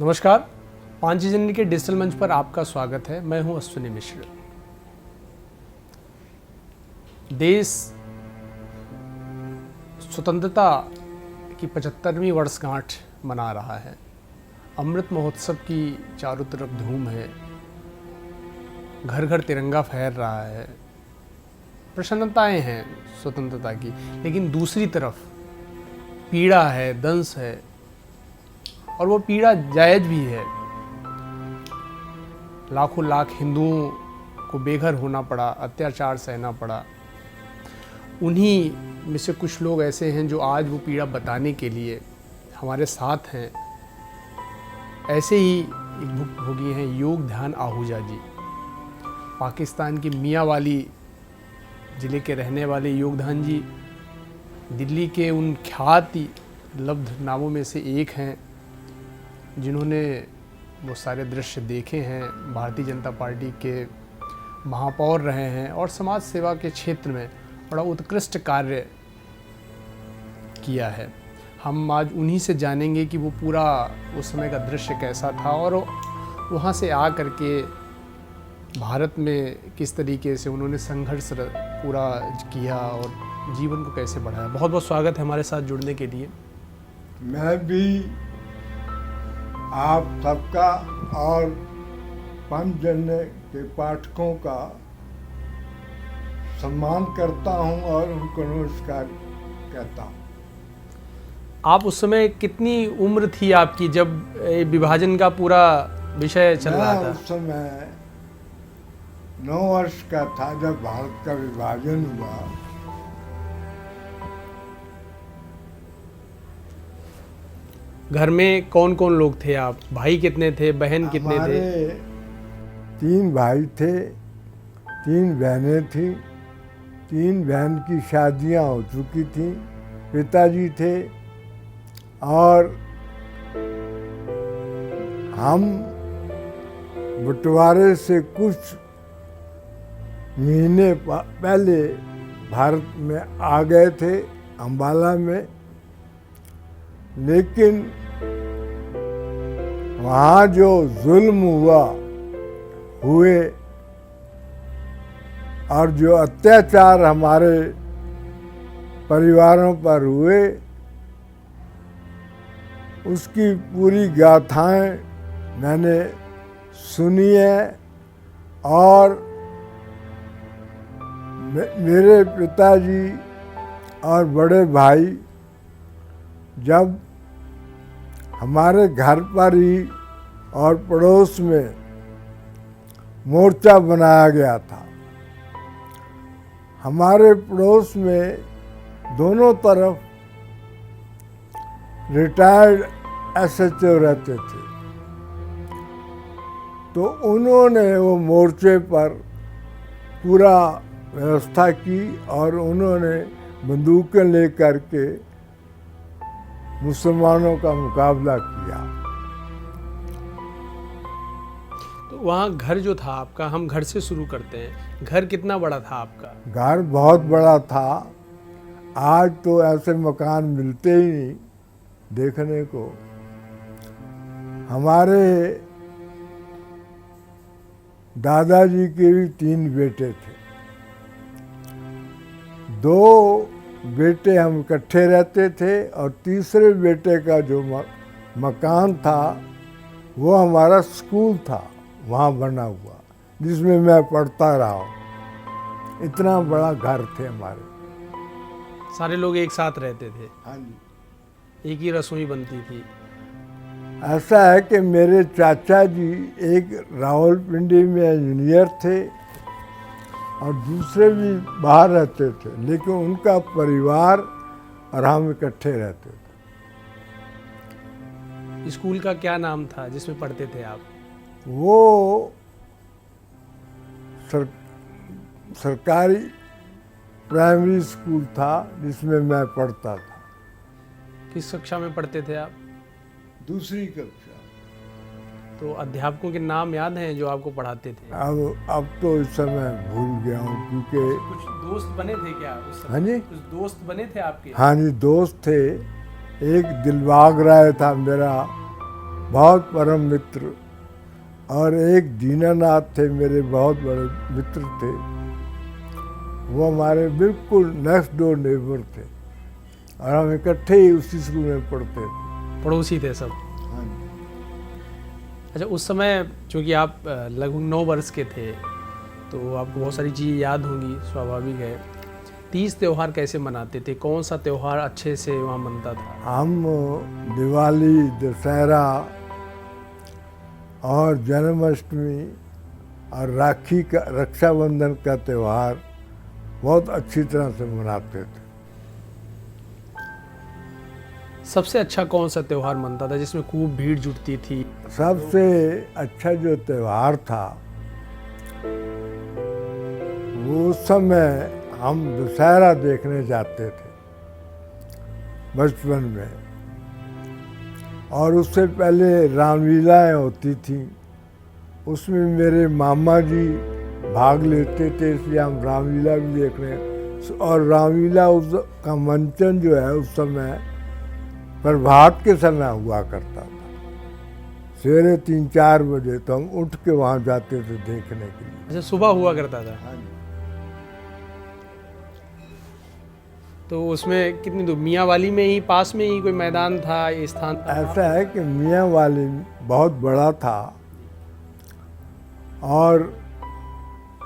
नमस्कार, 5 जनवरी के डिजिटल मंच पर आपका स्वागत है। मैं हूं अश्विनी मिश्र। देश स्वतंत्रता की 75वीं वर्षगांठ मना रहा है। अमृत महोत्सव की चारों तरफ धूम है, घर घर तिरंगा फहर रहा है, प्रसन्नताएं हैं स्वतंत्रता की, लेकिन दूसरी तरफ पीड़ा है, दंश है, और वो पीड़ा जायज़ भी है। लाखों लाख हिंदुओं को बेघर होना पड़ा, अत्याचार सहना पड़ा। उन्हीं में से कुछ लोग ऐसे हैं जो आज वो पीड़ा बताने के लिए हमारे साथ हैं। ऐसे ही एक भुक्तभोगी हैं योग ध्यान आहूजा जी। पाकिस्तान की मियांवाली ज़िले के रहने वाले योग ध्यान जी दिल्ली के उन ख्याति लब्ध नामों में से एक हैं जिन्होंने वो सारे दृश्य देखे हैं। भारतीय जनता पार्टी के महापौर रहे हैं और समाज सेवा के क्षेत्र में बड़ा उत्कृष्ट कार्य किया है। हम आज उन्हीं से जानेंगे कि वो पूरा उस समय का दृश्य कैसा था और वहाँ से आ कर के भारत में किस तरीके से उन्होंने संघर्ष पूरा किया और जीवन को कैसे बढ़ाया। बहुत बहुत स्वागत है हमारे साथ जुड़ने के लिए। मैं भी आप सबका और 5 जनवरी के पाठकों का सम्मान करता हूं और उनको नमस्कार कहता हूं। आप उस समय कितनी उम्र थी आपकी जब विभाजन का पूरा विषय चल रहा था? उस समय 9 वर्ष का था जब भारत का विभाजन हुआ। घर में कौन कौन लोग थे आप? भाई कितने थे, बहन कितने थे? 3 भाई थे, 3 बहनें थीं। 3 बहन की शादियां हो चुकी थीं। पिताजी थे और हम बंटवारे से कुछ महीने पहले भारत में आ गए थे, अम्बाला में। लेकिन वहाँ जो जुल्म हुए और जो अत्याचार हमारे परिवारों पर हुए, उसकी पूरी गाथाएं मैंने सुनी है। और मेरे पिताजी और बड़े भाई जब हमारे घर पर ही और पड़ोस में मोर्चा बनाया गया था, हमारे पड़ोस में दोनों तरफ रिटायर्ड एसएचओ रहते थे। तो उन्होंने वो मोर्चे पर पूरा व्यवस्था की और उन्होंने बंदूकें लेकर के मुसलमानों का मुकाबला किया। तो वहाँ घर जो था आपका, हम घर से शुरू करते हैं। घर कितना बड़ा था आपका? घर बहुत बड़ा था। आज तो ऐसे मकान मिलते ही नहीं देखने को। हमारे दादाजी के भी 3 बेटे थे। 2 बेटे हम इकट्ठे रहते थे और तीसरे बेटे का जो मकान था वो हमारा स्कूल था, वहाँ बना हुआ, जिसमें मैं पढ़ता रहा हूँ। इतना बड़ा घर थे हमारे। सारे लोग एक साथ रहते थे? हाँ जी। एक ही रसोई बनती थी? ऐसा है कि मेरे चाचा जी एक रावलपिंडी में इंजीनियर थे और दूसरे भी बाहर रहते थे, लेकिन उनका परिवार और हम इकट्ठे रहते थे। स्कूल का क्या नाम था जिसमें पढ़ते थे आप? वो सरकारी प्राइमरी स्कूल था जिसमें मैं पढ़ता था। किस कक्षा में पढ़ते थे आप? 2री कक्षा। तो अध्यापकों के नाम याद हैं जो आपको पढ़ाते थे? अब तो इस समय भूल गया हूँ, क्योंकि कुछ दोस्त बने थे क्या उस समय? हाँ जी, कुछ दोस्त बने थे आपके? हाँ जी, दोस्त थे। एक दिलबाग राय था मेरा बहुत परम मित्र, और एक दीनानाथ थे मेरे बहुत बड़े मित्र थे, वो हमारे बिल्कुल नेक्स्ट डोर नेबर थे और हम इकट्ठे ही उसी स्कूल में पढ़ते थे। पड़ोसी थे सब। हाँ जी। अच्छा, उस समय चूँकि आप लगभग 9 वर्ष के थे तो आपको बहुत सारी चीज़ें याद होंगी, स्वाभाविक है। तीज त्यौहार कैसे मनाते थे? कौन सा त्यौहार अच्छे से वहाँ मनता था? हम दिवाली, दशहरा और जन्माष्टमी और राखी का, रक्षाबंधन का त्यौहार बहुत अच्छी तरह से मनाते थे। सबसे अच्छा कौन सा त्यौहार मनता था जिसमें खूब भीड़ जुटती थी? सबसे अच्छा जो त्यौहार था वो उस समय हम दशहरा देखने जाते थे बचपन में, और उससे पहले रामलीलाएँ होती थी, उसमें मेरे मामा जी भाग लेते थे, इसलिए हम रामलीला भी देखने। और रामलीला उस का मंचन जो है उस समय प्रभात के समय हुआ करता था, सवेरे 3-4 बजे, तो हम उठ के वहाँ जाते थे देखने के लिए। अच्छा, सुबह हुआ करता था। तो उसमें कितनी दूर, मियाँ वाली में ही, पास में ही कोई मैदान था, ये स्थान था? ऐसा है कि मियाँ वाली बहुत बड़ा था और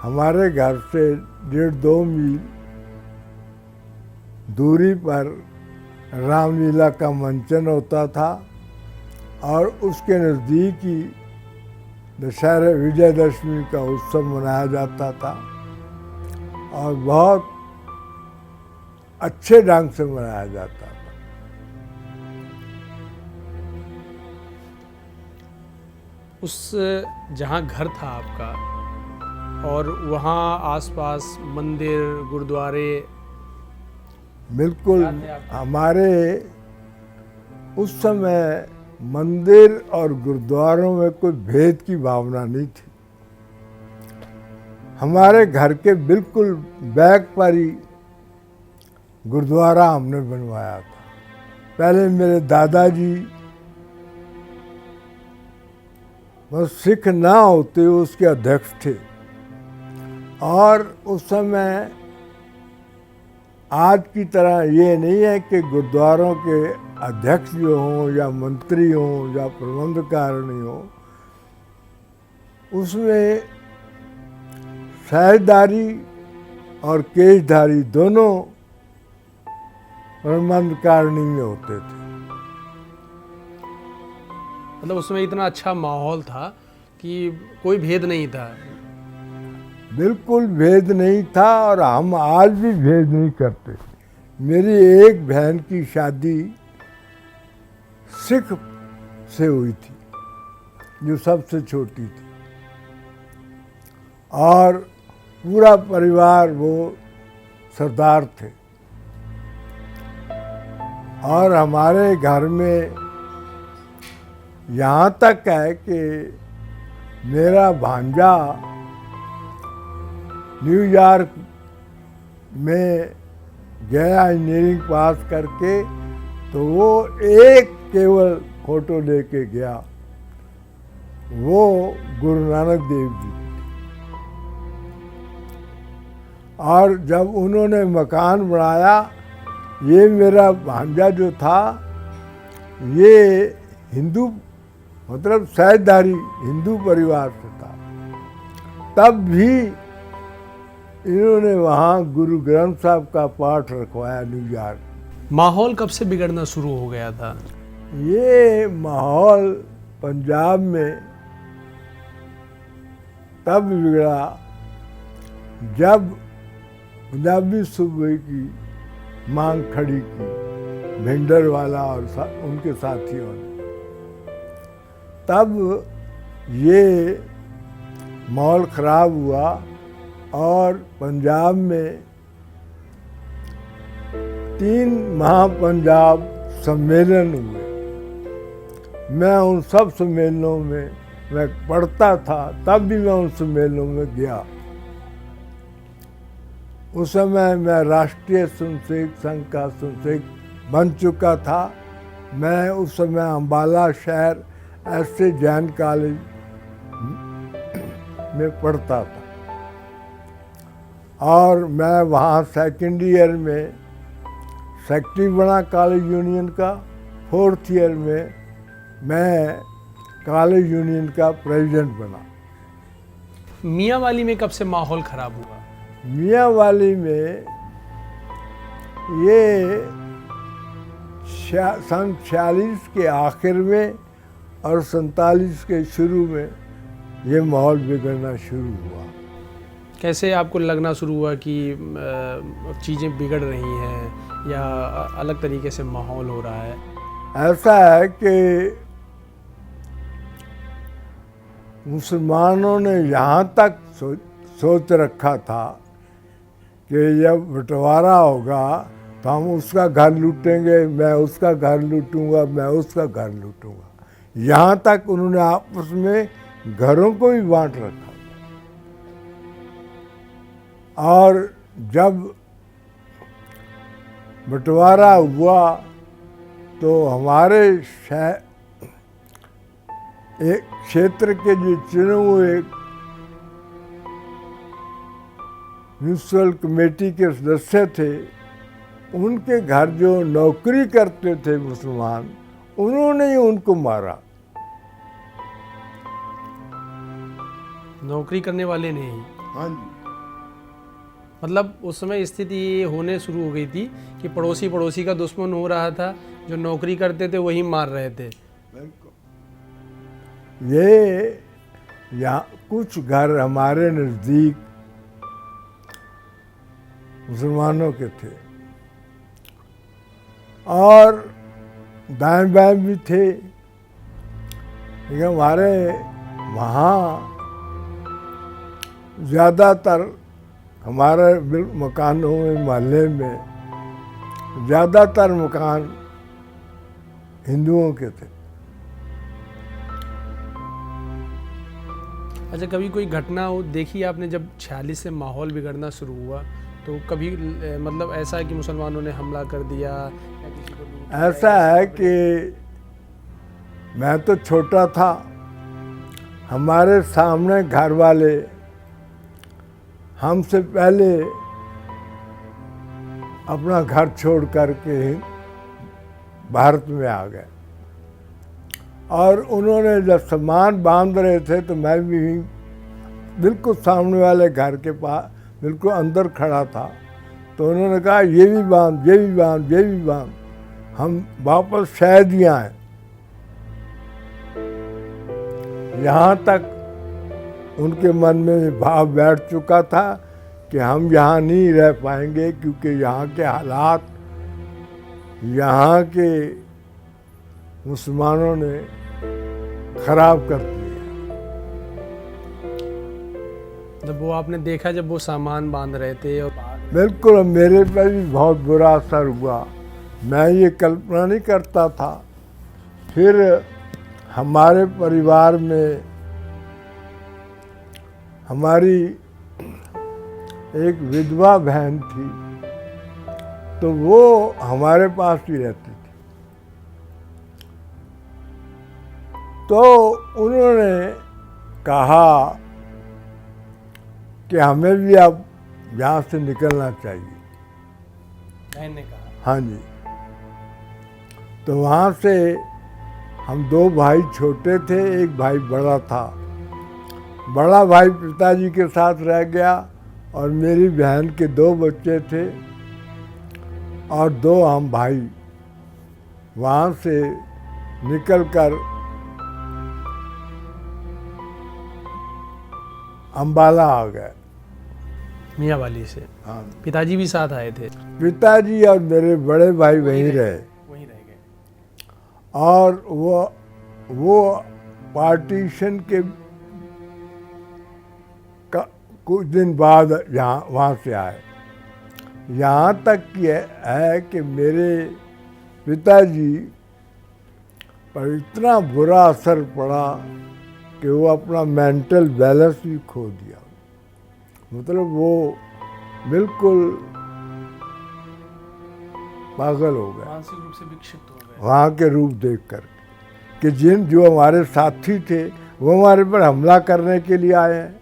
हमारे घर से 1.5-2 मील दूरी पर रामलीला का मंचन होता था और उसके नज़दीक ही दशहरा विजयदशमी का उत्सव मनाया जाता था और बहुत अच्छे ढंग से मनाया जाता था। उस जहाँ घर था आपका और वहाँ आसपास मंदिर, गुरुद्वारे? बिल्कुल, हमारे उस समय मंदिर और गुरुद्वारों में कोई भेद की भावना नहीं थी। हमारे घर के बिल्कुल बैक पर ही गुरुद्वारा हमने बनवाया था। पहले मेरे दादाजी बस सिख ना होते उसके अध्यक्ष थे, और उस समय आज की तरह ये नहीं है कि गुरुद्वारों के अध्यक्ष जो हों या मंत्री हों या प्रबंधकारिणी हो, उसमें साझेदारी और केशधारी दोनों प्रबंधकारिणी में होते थे। मतलब उसमें इतना अच्छा माहौल था कि कोई भेद नहीं था? बिल्कुल भेद नहीं था, और हम आज भी भेद नहीं करते। मेरी एक बहन की शादी सिख से हुई थी जो सबसे छोटी थी, और पूरा परिवार वो सरदार थे। और हमारे घर में यहाँ तक है कि मेरा भांजा न्यूयॉर्क में गया इंजीनियरिंग पास करके, तो वो एक केवल फोटो लेके गया, वो गुरु नानक देव जी की। और जब उन्होंने मकान बनाया, ये मेरा भांजा जो था ये हिंदू, मतलब साझेदारी हिंदू परिवार से था, तब भी इन्होंने वहाँ गुरु ग्रंथ साहब का पाठ रखवाया न्यूयॉर्क। माहौल कब से बिगड़ना शुरू हो गया था? ये माहौल पंजाब में तब बिगड़ा जब पंजाबी सूबे की मांग खड़ी की भिंडरवाला और उनके साथियों ने। तब ये माहौल खराब हुआ और पंजाब में 3 महापंजाब सम्मेलन हुए। मैं उन सब सम्मेलनों में मैं पढ़ता था, तब भी मैं उन सम्मेलनों में गया। उस समय मैं राष्ट्रीय स्वयंसेवक संघ का स्वयंसेवक बन चुका था। मैं उस समय अम्बाला शहर ऐसे जैन कॉलेज में पढ़ता था और मैं वहाँ सेकंड ईयर में सेक्रेटरी बना कॉलेज यूनियन का। फोर्थ ईयर में मैं कॉलेज यूनियन का प्रेसिडेंट बना। मियांवाली में कब से माहौल ख़राब हुआ? मियांवाली में ये सन 46 के आखिर में और 47 के शुरू में ये माहौल बिगड़ना शुरू हुआ। कैसे आपको लगना शुरू हुआ कि चीज़ें बिगड़ रही हैं या अलग तरीके से माहौल हो रहा है? ऐसा है कि मुसलमानों ने यहाँ तक सोच रखा था कि जब बंटवारा होगा तो हम उसका घर लूटेंगे, मैं उसका घर लूटूंगा, मैं उसका घर लूटूंगा। यहाँ तक उन्होंने आपस में घरों को भी बांट रखा। और जब बंटवारा हुआ तो हमारे एक क्षेत्र के जो चुने हुए म्यूनिसिपल कमेटी के सदस्य थे, उनके घर जो नौकरी करते थे मुसलमान, उन्होंने ही उनको मारा। नौकरी करने वाले ने ही? हाँ जी। मतलब उस समय स्थिति ये होने शुरू हो गई थी कि पड़ोसी पड़ोसी का दुश्मन हो रहा था, जो नौकरी करते थे वही मार रहे थे। ये यहाँ कुछ घर हमारे नज़दीक मुसलमानों के थे और दाएं बाएं भी थे, लेकिन हमारे वहाँ ज़्यादातर हमारे मकानों में, मोहल्ले में ज़्यादातर मकान हिंदुओं के थे। अच्छा, कभी कोई घटना हो देखी आपने जब 46 से माहौल बिगड़ना शुरू हुआ, तो कभी मतलब ऐसा है कि मुसलमानों ने हमला कर दिया या किसी को लूट लिया? ऐसा है कि मैं तो छोटा था, हमारे सामने घर वाले हमसे पहले अपना घर छोड़ करके भारत में आ गए और उन्होंने जब सामान बांध रहे थे तो मैं भी बिल्कुल सामने वाले घर के पास बिल्कुल अंदर खड़ा था। तो उन्होंने कहा ये भी बांध, ये भी बांध, ये भी बांध। हम वापस शायद ही आए। यहाँ तक उनके मन में भाव बैठ चुका था कि हम यहाँ नहीं रह पाएंगे, क्योंकि यहाँ के हालात यहाँ के मुसलमानों ने खराब कर दिए। जब वो आपने देखा, जब वो सामान बांध रहे थे और बिल्कुल मेरे पर भी बहुत बुरा असर हुआ। मैं ये कल्पना नहीं करता था। फिर हमारे परिवार में हमारी एक विधवा बहन थी, तो वो हमारे पास ही रहती थी। तो उन्होंने कहा कि हमें भी अब यहाँ से निकलना चाहिए। बहन ने कहा? हाँ जी। तो वहाँ से हम दो भाई छोटे थे, एक भाई बड़ा था। बड़ा भाई पिताजी के साथ रह गया और मेरी बहन के दो बच्चे थे और दो हम भाई वहाँ से निकलकर अम्बाला आ गए। मियांवाली से? हाँ। पिताजी भी साथ आए थे? पिताजी और मेरे बड़े भाई वहीं रहे। वहीं रह गए। और वो पार्टीशन के कुछ दिन बाद यहाँ वहाँ से आए। यहाँ तक ये है कि मेरे पिताजी पर इतना बुरा असर पड़ा कि वो अपना मेंटल बैलेंस भी खो दिया। मतलब वो बिल्कुल पागल हो गए, मानसिक रूप से विक्षिप्त हो गए वहाँ के रूप देख कर। कि जो हमारे साथी थे वो हमारे पर हमला करने के लिए आए हैं।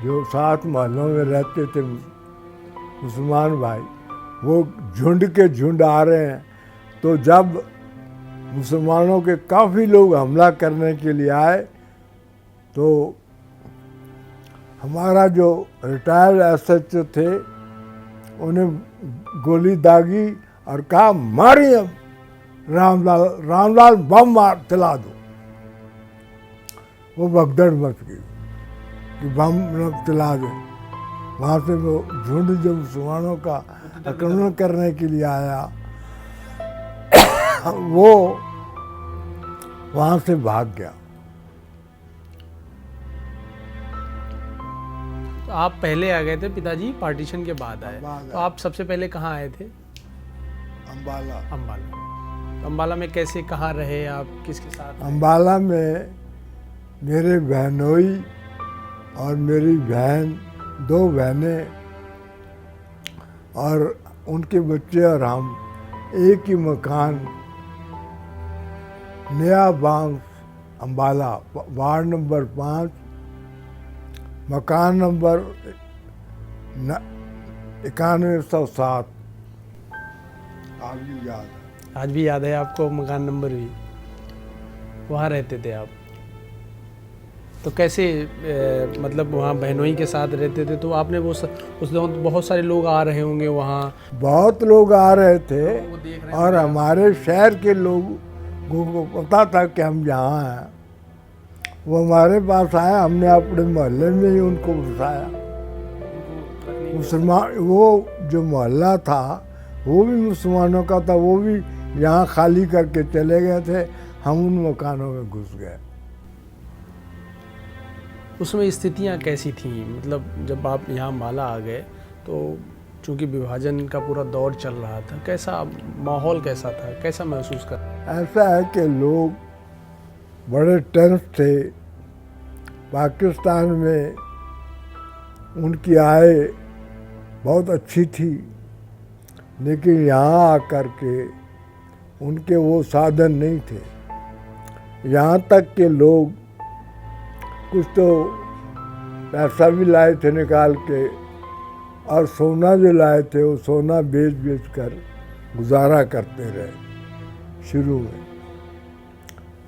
जो साथ मोहल्लों में रहते थे मुसलमान भाई, वो झुंड के झुंड आ रहे हैं। तो जब मुसलमानों के काफ़ी लोग हमला करने के लिए आए तो हमारा जो रिटायर्ड एसएचओ थे उन्हें गोली दागी और कहा मारिए रामलाल बम मार चला दो। वो भगदड़ मच गई कि बम चला दे। वहाँ से वो झुंड जो मुसलमानों का आक्रमण करने के लिए आया वो वहाँ से भाग गया। तो आप पहले आ गए थे, पिताजी पार्टीशन के बाद आए। तो आप सबसे पहले कहाँ आए थे? अम्बाला। अम्बाला। तो अम्बाला में कैसे, कहाँ रहे आप, किसके साथ? अम्बाला में मेरे बहनोई और मेरी बहन, 2 बहनें और उनके बच्चे और हम एक ही मकान, नया बांग अम्बाला, वार्ड नंबर 5, मकान नंबर 9107। आज भी याद है। आज भी याद है आपको मकान नंबर भी? वहाँ रहते थे आप? तो कैसे मतलब वहाँ बहनोई के साथ रहते थे? तो आपने वो उस दौरान बहुत सारे लोग आ रहे होंगे वहाँ? बहुत लोग आ रहे थे और हमारे शहर के लोगों को पता था कि हम यहाँ हैं। वो हमारे पास आए, हमने अपने मोहल्ले में ही उनको बसाया। मुसलमान, वो जो मोहल्ला था वो भी मुसलमानों का था, वो भी यहाँ खाली करके चले गए थे। हम उन मकानों में घुस गए। उसमें स्थितियाँ कैसी थीं? मतलब जब आप यहाँ अम्बाला आ गए तो चूँकि विभाजन का पूरा दौर चल रहा था, कैसा माहौल कैसा था, कैसा महसूस कर? ऐसा है कि लोग बड़े टेंस थे। पाकिस्तान में उनकी आय बहुत अच्छी थी, लेकिन यहाँ आकर के उनके वो साधन नहीं थे। यहाँ तक के लोग कुछ तो पैसा भी लाए थे निकाल के, और सोना जो लाए थे वो सोना बेच बेच कर गुजारा करते रहे शुरू में।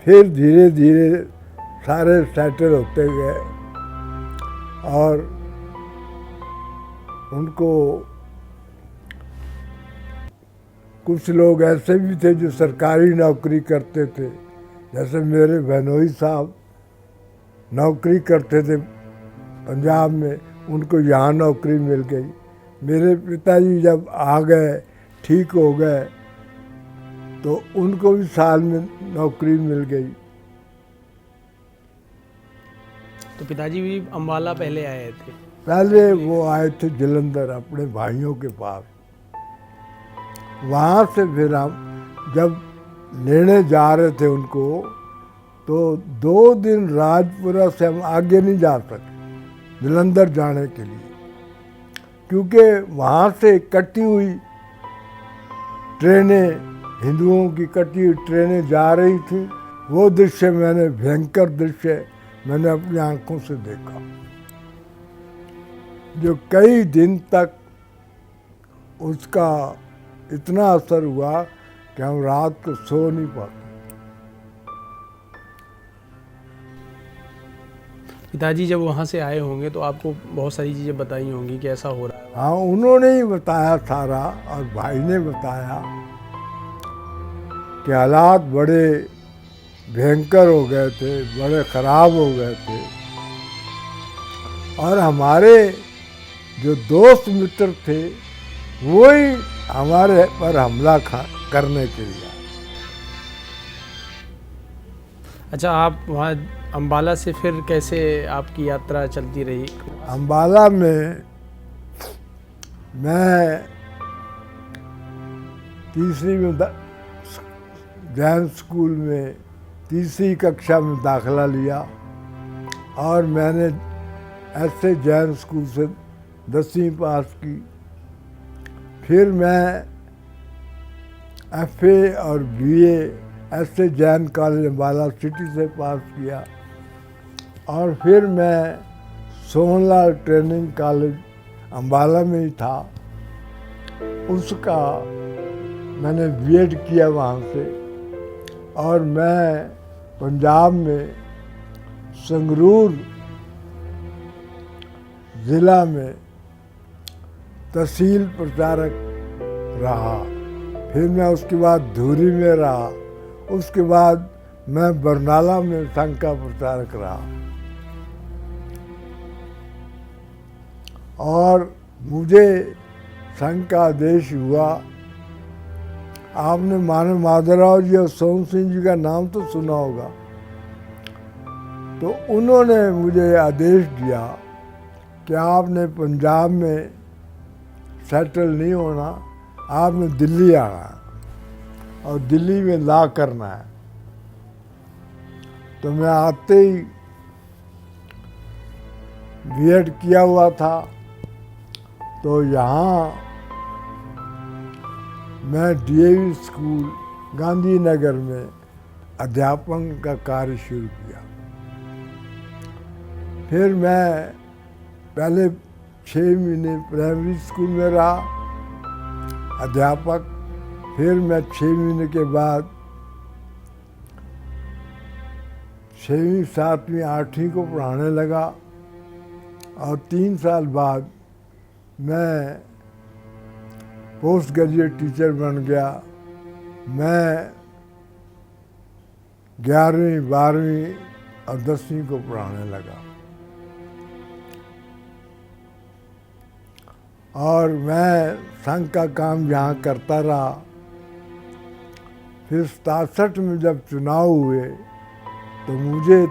फिर धीरे धीरे सारे सेटल होते गए और उनको कुछ लोग ऐसे भी थे जो सरकारी नौकरी करते थे। जैसे मेरे बहनोई साहब नौकरी करते थे पंजाब में, उनको यहाँ नौकरी मिल गई। मेरे पिताजी जब आ गए, ठीक हो गए, तो उनको भी साल में नौकरी मिल गई। तो पिताजी भी अम्बाला पहले आए थे? पहले वो आए थे जलंधर अपने भाइयों के पास। वहाँ से फिर हम जब लेने जा रहे थे उनको, तो 2 दिन राजपुरा से हम आगे नहीं जा सके जलंधर जाने के लिए, क्योंकि वहाँ से कटी हुई ट्रेनें, हिंदुओं की कटी हुई ट्रेनें जा रही थी। वो दृश्य मैंने, भयंकर दृश्य मैंने अपनी आंखों से देखा, जो कई दिन तक उसका इतना असर हुआ कि हम रात को सो नहीं पाते। पिताजी जब वहाँ से आए होंगे तो आपको बहुत सारी चीज़ें बताई होंगी कि ऐसा हो रहा है? हाँ, उन्होंने ही बताया सारा, और भाई ने बताया कि हालात बड़े भयंकर हो गए थे, बड़े ख़राब हो गए थे। और हमारे जो दोस्त मित्र थे वही हमारे पर हमला करने के लिए। अच्छा, आप वहाँ अम्बाला से फिर कैसे आपकी यात्रा चलती रही? अम्बाला में मैं तीसरी में जैन स्कूल में तीसरी कक्षा में दाखिला लिया, और मैंने ऐसे जैन स्कूल से 10वीं पास की। फिर मैं एफए और बीए ऐसे जैन कॉलेज अम्बाला सिटी से पास किया। और फिर मैं सोहनलाल ट्रेनिंग कॉलेज अम्बाला में ही था, उसका मैंने बीएड किया वहाँ से। और मैं पंजाब में संगरूर ज़िला में तहसील प्रचारक रहा। फिर मैं उसके बाद धूरी में रहा, उसके बाद मैं बरनाला में संघ का प्रचारक रहा। और मुझे संघ का आदेश हुआ, आपने मानव माधवराव जी और सोहन सिंह जी का नाम तो सुना होगा, तो उन्होंने मुझे आदेश दिया कि आपने पंजाब में सेटल नहीं होना, आपने दिल्ली आना है और दिल्ली में लॉ करना है। तो मैं आते ही बीएड किया हुआ था, तो यहाँ मैं डीएवी स्कूल गांधीनगर में अध्यापन का कार्य शुरू किया। फिर मैं पहले 6 महीने प्राइमरी स्कूल में रहा अध्यापक। फिर मैं 6 महीने के बाद 6वीं 7वीं 8वीं को पढ़ाने लगा। और 3 साल बाद मैं पोस्ट ग्रेजुएट टीचर बन गया। मैं 11वीं 12वीं और 10वीं को पढ़ाने लगा। और मैं संघ का काम यहाँ करता रहा। फिर 67 में जब चुनाव हुए तो मुझे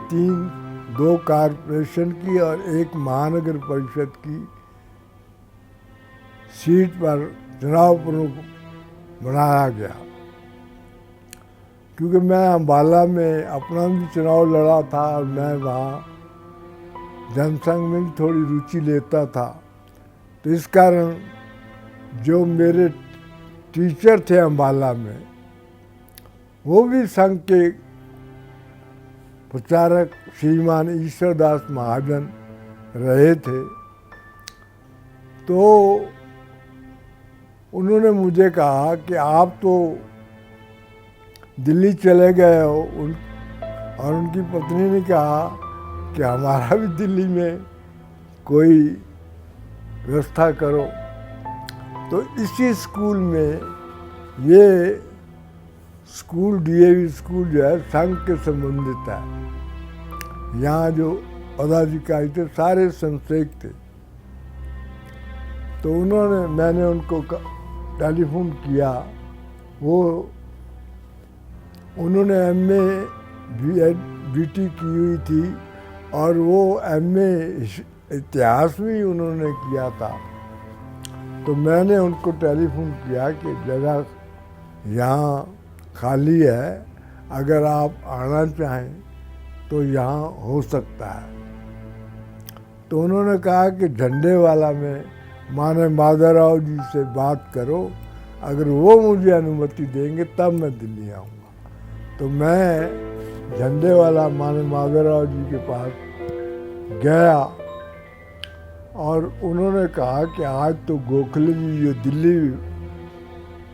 2 कारपोरेशन की और 1 महानगर परिषद की सीट पर चुनाव प्रमुख बनाया गया। क्योंकि मैं अम्बाला में अपना भी चुनाव लड़ा था और मैं वहाँ जनसंघ में भी थोड़ी रुचि लेता था, तो इस कारण जो मेरे टीचर थे अम्बाला में, वो भी संघ के प्रचारक श्रीमान ईश्वरदास महाजन रहे थे। तो उन्होंने मुझे कहा कि आप तो दिल्ली चले गए हो, और उनकी पत्नी ने कहा कि हमारा भी दिल्ली में कोई व्यवस्था करो। तो इसी स्कूल में, ये स्कूल डीएवी स्कूल जो है संघ के संबंधित है। यहाँ जो पदाधिकारी थे सारे संसेवक थे। तो मैंने उनको टेलीफोन किया। उन्होंने एमए बीटी की हुई थी और वो एमए इतिहास में ही उन्होंने किया था। तो मैंने उनको टेलीफोन किया कि जगह यहाँ खाली है, अगर आप आना चाहें तो यहाँ हो सकता है। तो उन्होंने कहा कि झंडे वाला में मानव माधवराव जी से बात करो, अगर वो मुझे अनुमति देंगे तब मैं दिल्ली आऊँगा। तो मैं झंडे वाला मानव माधवराव जी के पास गया और उन्होंने कहा कि आज तो गोखले जी जो दिल्ली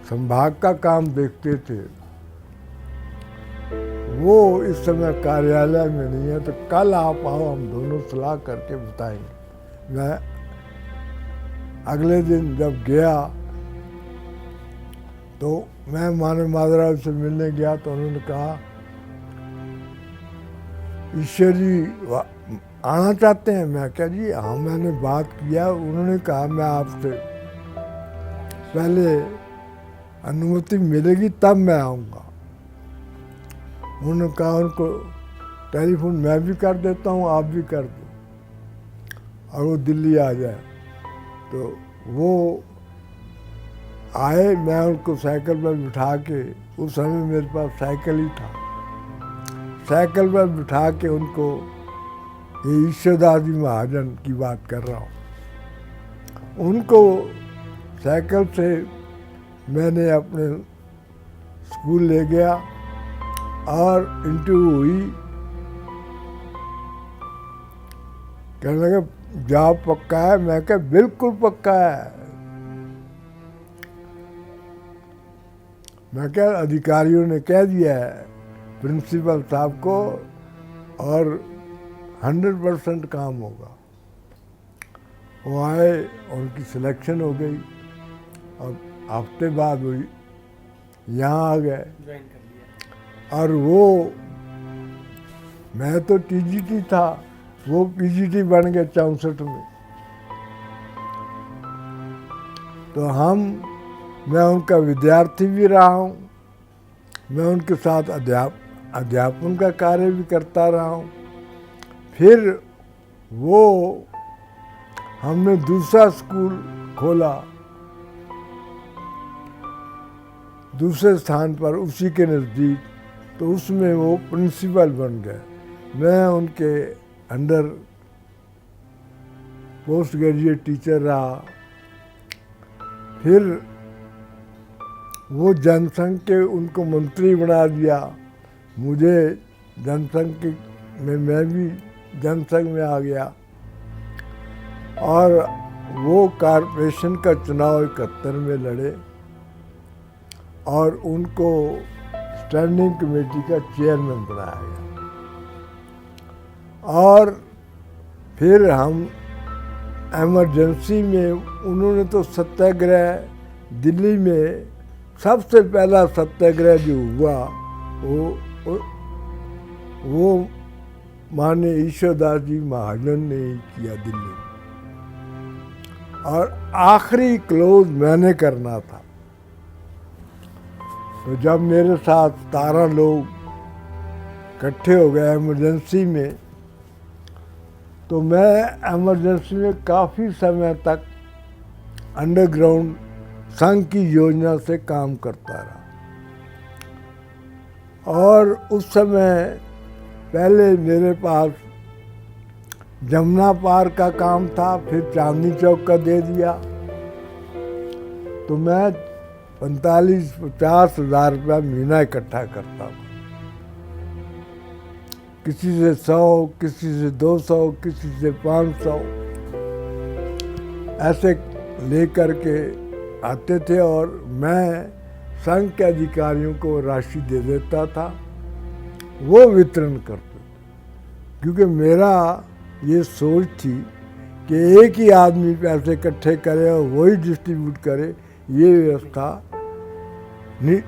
संभाग का काम देखते थे, वो इस समय कार्यालय में नहीं है, तो कल आप आओ, हम दोनों सलाह करके बताएंगे। मैं अगले दिन जब गया तो मैं मानव माधवराव से मिलने गया, तो उन्होंने कहा ईश्वर जी आना चाहते हैं। मैं क्या जी हाँ, मैंने बात किया। उन्होंने कहा मैं आपसे पहले अनुमति मिलेगी तब मैं आऊँगा। उन्होंने कहा उनको टेलीफोन मैं भी कर देता हूँ, आप भी कर दो और वो दिल्ली आ जाए। तो वो आए, मैं उनको साइकिल पर बिठा के, उस समय मेरे पास साइकिल ही था, साइकिल पर बिठा के उनको, ये ईश्वरदास जी महाजन की बात कर रहा हूँ, उनको साइकिल से मैंने अपने स्कूल ले गया और इंटरव्यू हुई। कहने लगे जॉब पक्का है? मैं कहा बिल्कुल पक्का है। मैं क्या, अधिकारियों ने कह दिया है प्रिंसिपल साहब को और 100% काम होगा। वो आए, उनकी सिलेक्शन हो गई और हफ्ते बाद वो यहाँ आ गए। ज्वाइन कर लिया। और वो, मैं तो टीजीटी था, वो पीजीटी बन गए 64 में। तो मैं उनका विद्यार्थी भी रहा हूँ, मैं उनके साथ अध्यापन का कार्य भी करता रहा हूँ। फिर वो हमने दूसरा स्कूल खोला दूसरे स्थान पर, उसी के नज़दीक, तो उसमें वो प्रिंसिपल बन गए। मैं उनके अंडर पोस्ट ग्रेजुएट टीचर रहा। फिर वो जनसंघ के उनको मंत्री बना दिया, मुझे जनसंघ के में मैं भी जनसंघ में आ गया। और वो कॉरपोरेशन का चुनाव 71 में लड़े और उनको स्टैंडिंग कमेटी का चेयरमैन बनाया गया। और फिर हम इमरजेंसी में, उन्होंने तो सत्याग्रह, दिल्ली में सबसे पहला सत्याग्रह जो हुआ वो माननीय ईश्वरदास जी महाजन ने ही किया दिल्ली में, और आखिरी क्लोज मैंने करना था। तो जब मेरे साथ 17 लोग इकट्ठे हो गए इमरजेंसी में, तो मैं इमरजेंसी में काफ़ी समय तक अंडरग्राउंड संघ की योजना से काम करता रहा। और उस समय पहले मेरे पास जमुना पार का काम था, फिर चांदनी चौक का दे दिया। तो मैं 45-50 हज़ार रुपया महीना इकट्ठा करता हूँ, किसी से 100, किसी से 200, किसी से 500, ऐसे ले करके आते थे और मैं संघ के अधिकारियों को राशि दे देता था, वो वितरण करते थे। क्योंकि मेरा ये सोच थी कि एक ही आदमी पैसे इकट्ठे करे और वही डिस्ट्रीब्यूट करे, ये व्यवस्था नहीं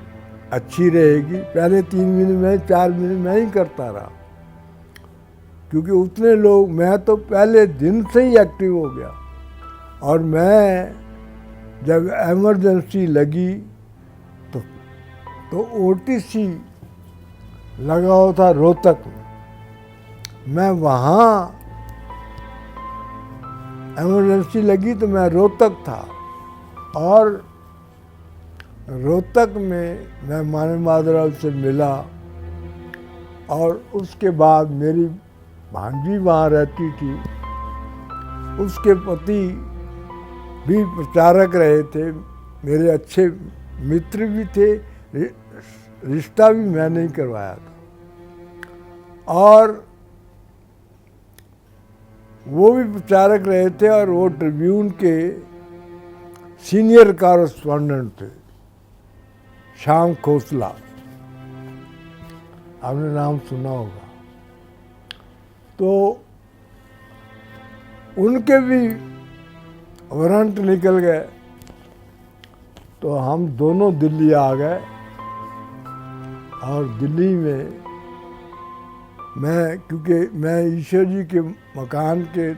अच्छी रहेगी। पहले 3 महीने में, 4 महीने में ही करता रहा, क्योंकि उतने लोग, मैं तो पहले दिन से ही एक्टिव हो गया। और मैं जब इमरजेंसी लगी तो ओटीसी लगा हुआ था रोहतक में, मैं वहाँ इमरजेंसी लगी तो मैं रोहतक था। और रोहतक में मैं मानव माधवराव से मिला, और उसके बाद मेरी भांजी वहाँ रहती थी, उसके पति भी प्रचारक रहे थे, मेरे अच्छे मित्र भी थे, रिश्ता भी मैंने ही करवाया था। और वो भी प्रचारक रहे थे, और वो ट्रिब्यून के सीनियर कॉरेस्पॉन्डेंट थे, श्याम खोसला, आपने नाम सुना होगा। तो उनके भी वारंट निकल गए, तो हम दोनों दिल्ली आ गए। और दिल्ली में मैं, क्योंकि मैं ईश्वर जी के मकान के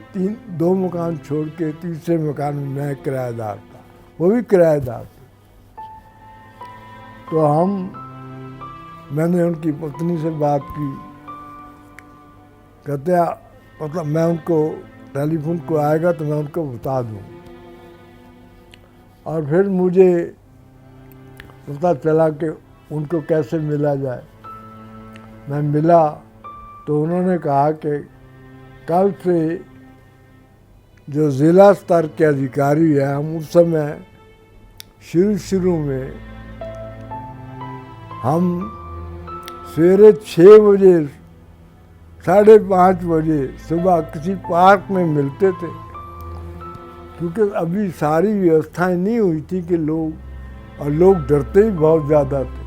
2 मकान छोड़ के तीसरे मकान में मैं किराएदार था, वो भी किराएदार थे। तो मैंने उनकी पत्नी से बात की, कहते मतलब मैं उनको टेलीफोन को आएगा तो मैं उनको बता दूँ। और फिर मुझे पता चला कि उनको कैसे मिला जाए। मैं मिला तो उन्होंने कहा कि कल से जो ज़िला स्तर के अधिकारी हैं, हम उस समय शुरू में हम सवेरे 6 बजे 5:30 बजे सुबह किसी पार्क में मिलते थे, क्योंकि अभी सारी व्यवस्थाएं नहीं हुई थी कि लोग डरते ही बहुत ज़्यादा थे।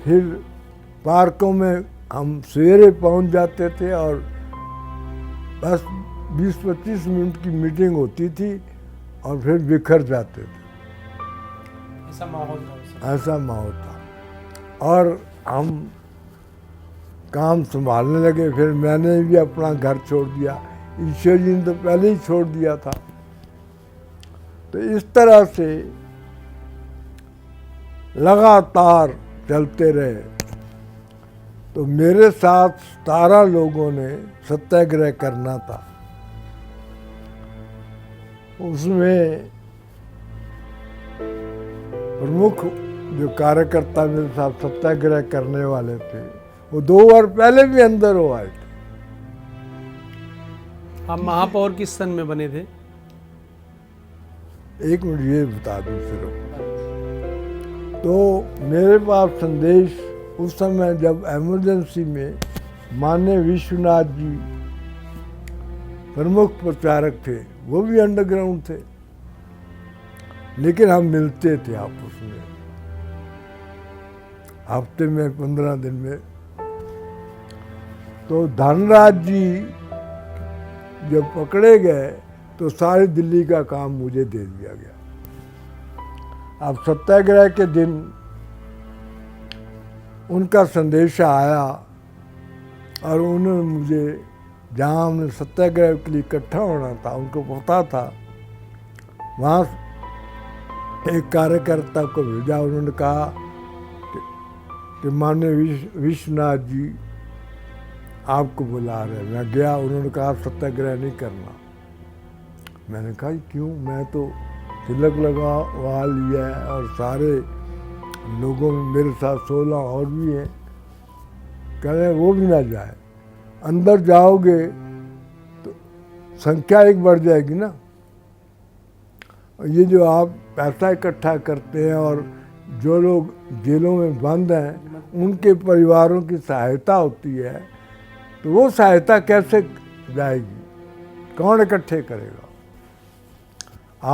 फिर पार्कों में हम सवेरे पहुंच जाते थे और बस 20-25 मिनट की मीटिंग होती थी और फिर बिखर जाते थे। ऐसा माहौल था। ऐसा माहौल था और हम काम संभालने लगे। फिर मैंने भी अपना घर छोड़ दिया, ईश्वर जी ने तो पहले ही छोड़ दिया था। तो इस तरह से लगातार चलते रहे। तो मेरे साथ 17 लोगों ने सत्याग्रह करना था। उसमें प्रमुख जो कार्यकर्ता मेरे साथ सत्याग्रह करने वाले थे, वो 2 बार पहले भी अंदर हो आए थे। आप महापौर किस सन में बने थे? एक मिनट ये बता दूं सिर्फ। तो मेरे पास संदेश उस समय जब इमरजेंसी में माननीय विश्वनाथ जी प्रमुख प्रचारक थे, वो भी अंडरग्राउंड थे, लेकिन हम मिलते थे आपस में हफ्ते में 15 दिन में। तो धनराज जी जब पकड़े गए तो सारी दिल्ली का काम मुझे दे दिया गया। अब सत्याग्रह के दिन उनका संदेशा आया और उन्होंने मुझे, जहाँ हमने सत्याग्रह के लिए इकट्ठा होना था, उनको पता था, वहाँ एक कार्यकर्ता को भेजा। उन्होंने कहा कि माननीय विश्वनाथ जी आपको बुला रहे हैं। मैं गया, उन्होंने कहा सत्याग्रह नहीं करना। मैंने कहा क्यों? मैं तो तिलक लगा लिया है और सारे लोगों में मेरे साथ 16 और भी हैं। कह रहे वो भी ना जाए, अंदर जाओगे तो संख्या एक बढ़ जाएगी ना। ये जो आप पैसा इकट्ठा करते हैं और जो लोग जेलों में बंद हैं उनके परिवारों की सहायता होती है, तो वो सहायता कैसे जाएगी? कौन इकट्ठे करेगा?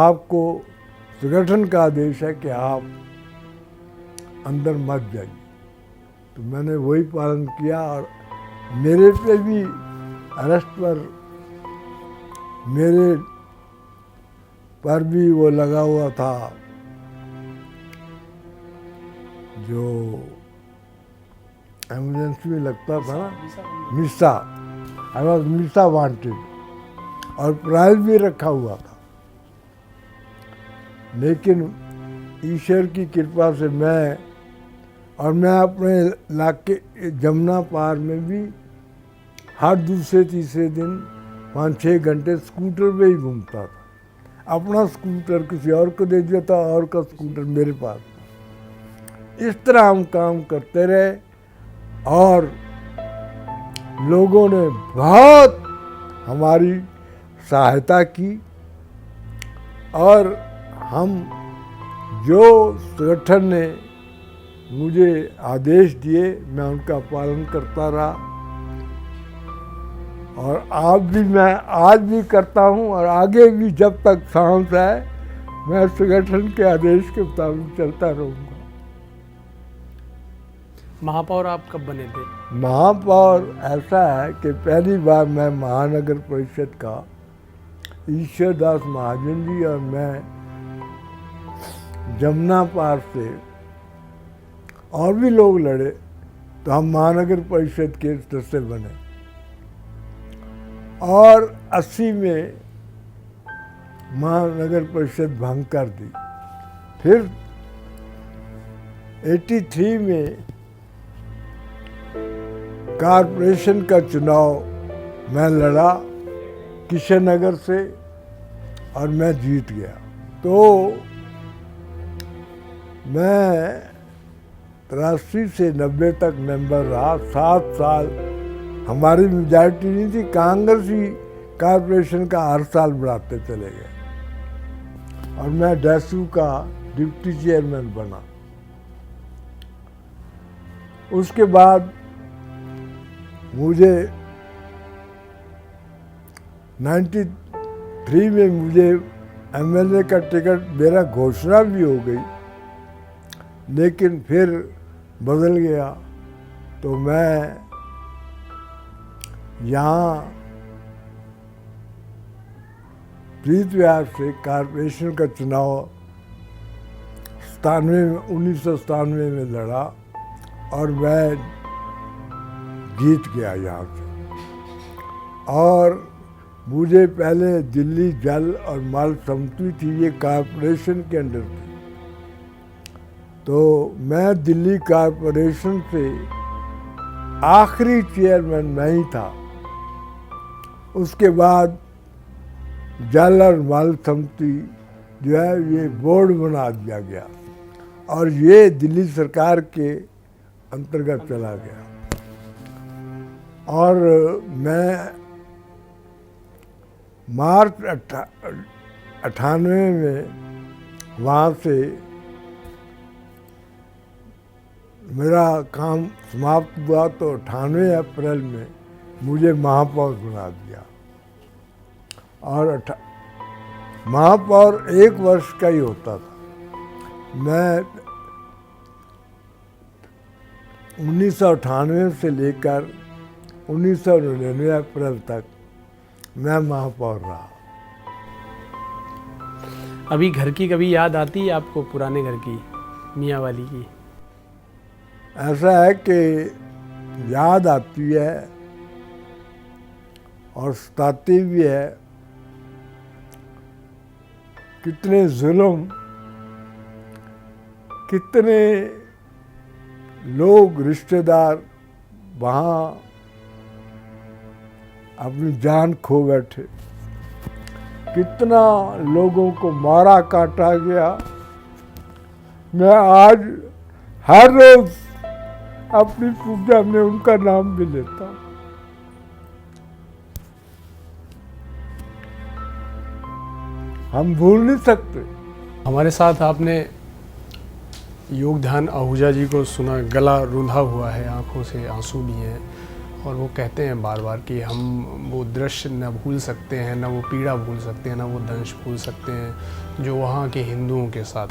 आपको संगठन का आदेश है कि आप अंदर मत जाइए। तो मैंने वही पालन किया और मेरे पे भी अरेस्ट पर मेरे पर भी वो लगा हुआ था जो एमरजेंसी में लगता था ना, मिसा। आई वॉज मिसा वांटेड और प्राइज भी रखा हुआ था। लेकिन ईश्वर की कृपा से मैं अपने इलाके जमुना पार में भी हर दूसरे तीसरे दिन 5-6 घंटे स्कूटर पे ही घूमता था। अपना स्कूटर किसी और को दे दिया था और का स्कूटर मेरे पास। इस तरह हम काम करते रहे और लोगों ने बहुत हमारी सहायता की और हम जो संगठन ने मुझे आदेश दिए मैं उनका पालन करता रहा और मैं आज भी करता हूं और आगे भी जब तक सांस है मैं संगठन के आदेश के मुताबिक चलता रहूँगा। महापौर आप कब बने थे? महापौर ऐसा है कि पहली बार मैं महानगर परिषद का ईश्वर दास महाजन जी और मैं जमुना पार से और भी लोग लड़े तो हम महानगर परिषद के सदस्य बने और 80 में महानगर परिषद भंग कर दी। फिर 83 में कारपोरेशन का चुनाव मैं लड़ा किशन नगर से और मैं जीत गया। तो मैं 83 से 90 तक मेंबर रहा। 7 साल हमारी मेजॉरिटी नहीं थी, कांग्रेस ही कारपोरेशन का हर साल बढ़ाते चले गए और मैं डैसू का डिप्टी चेयरमैन बना। उसके बाद मुझे 93 में मुझे एमएलए का टिकट मेरा घोषणा भी हो गई, लेकिन फिर बदल गया। तो मैं यहाँ प्रीत विहार से कॉरपोरेशन का चुनाव 1997 में लड़ा और मैं जीत गया यहाँ से। और मुझे पहले दिल्ली जल और माल समिति थी, ये कॉरपोरेशन के अंडर थी। तो मैं दिल्ली कॉरपोरेशन से आखिरी चेयरमैन मैं ही था। उसके बाद जल और माल समिति जो है ये बोर्ड बना दिया गया और ये दिल्ली सरकार के अंतर्गत चला गया। और मैं मार्च 98 में वहाँ से मेरा काम समाप्त हुआ, तो 98 अप्रैल में मुझे महापौर बना दिया। और महापौर 1 वर्ष का ही होता था। मैं 1998 से लेकर 1999 अप्रैल तक मैं महापौर रहा। अभी घर की कभी याद आती है आपको, पुराने घर की, मियाँ वाली की? ऐसा है कि याद आती है और सताती भी है। कितने जुल्म, कितने लोग, रिश्तेदार वहाँ अपनी जान खो बैठे, कितना लोगों को मारा काटा गया। मैं आज हर रोज अपनी पूजा में उनका नाम भी लेता हूँ। हम भूल नहीं सकते। हमारे साथ आपने योग ध्यान आहूजा जी को सुना, गला रुंधा हुआ है, आंखों से आंसू भी हैं, और वो कहते हैं बार बार कि हम वो दृश्य न भूल सकते हैं, न वो पीड़ा भूल सकते हैं, न वो दंश भूल सकते हैं जो वहाँ के हिंदुओं के साथ